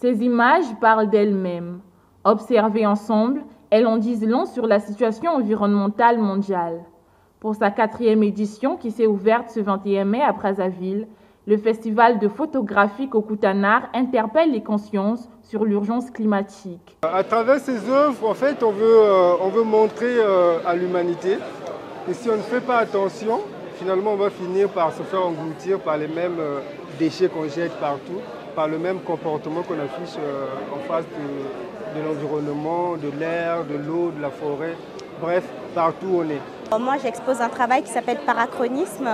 Ces images parlent d'elles-mêmes. Observées ensemble, elles en disent long sur la situation environnementale mondiale. Pour sa 4e édition qui s'est ouverte ce 21 mai à Brazzaville, le festival de photographie Kokoutanar interpelle les consciences sur l'urgence climatique. À travers ces œuvres, en fait, on veut montrer à l'humanité que si on ne fait pas attention, finalement, on va finir par se faire engloutir par les mêmes déchets qu'on jette partout, par le même comportement qu'on affiche en face de l'environnement, de l'air, de l'eau, de la forêt, bref, partout où on est. Moi, j'expose un travail qui s'appelle Parachronisme,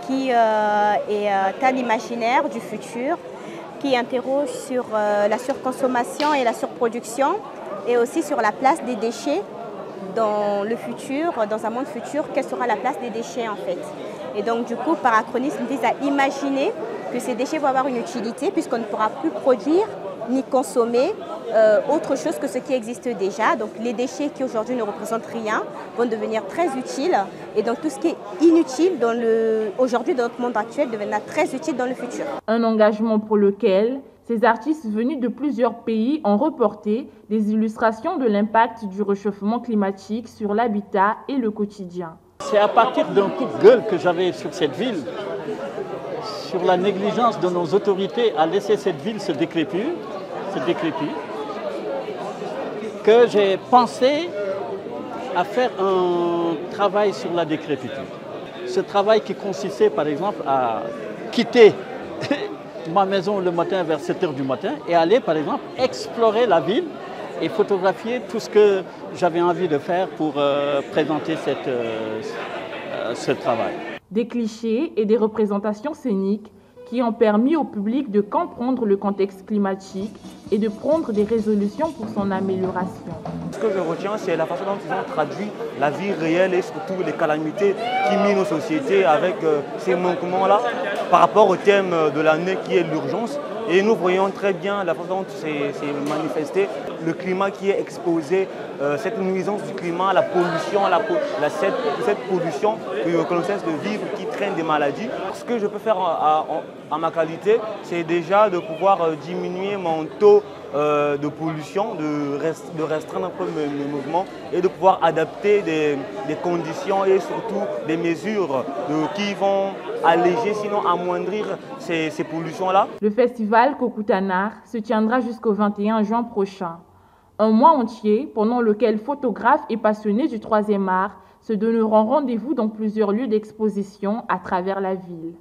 qui est un imaginaire du futur, qui interroge sur la surconsommation et la surproduction, et aussi sur la place des déchets dans le futur, dans un monde futur, quelle sera la place des déchets en fait. Et donc du coup, Parachronisme vise à imaginer que ces déchets vont avoir une utilité puisqu'on ne pourra plus produire ni consommer autre chose que ce qui existe déjà. Donc les déchets qui aujourd'hui ne représentent rien vont devenir très utiles. Et donc tout ce qui est inutile aujourd'hui dans notre monde actuel deviendra très utile dans le futur. Un engagement pour lequel ces artistes venus de plusieurs pays ont reporté des illustrations de l'impact du réchauffement climatique sur l'habitat et le quotidien. C'est à partir d'un coup de gueule que j'avais sur cette ville, sur la négligence de nos autorités à laisser cette ville se décrépir, que j'ai pensé à faire un travail sur la décrépitude. Ce travail qui consistait par exemple à quitter ma maison le matin vers 7 h du matin et aller par exemple explorer la ville et photographier tout ce que j'avais envie de faire pour présenter ce travail. Des clichés et des représentations scéniques qui ont permis au public de comprendre le contexte climatique et de prendre des résolutions pour son amélioration. Ce que je retiens, c'est la façon dont ils ont traduit la vie réelle et surtout les calamités qui minent nos sociétés avec ces manquements-là par rapport au thème de l'année qui est l'urgence. Et nous voyons très bien la façon dont c'est manifesté, le climat qui est exposé, cette nuisance du climat, la pollution, cette pollution que l'on cesse de vivre qui traîne des maladies. Ce que je peux faire à ma qualité, c'est déjà de pouvoir diminuer mon taux de pollution, de restreindre un peu mes mouvements et de pouvoir adapter des conditions et surtout des mesures qui vont alléger, sinon amoindrir ces pollutions-là. Le festival Kokoutanar se tiendra jusqu'au 21 juin prochain. Un mois entier pendant lequel photographes et passionnés du 3e art se donneront rendez-vous dans plusieurs lieux d'exposition à travers la ville.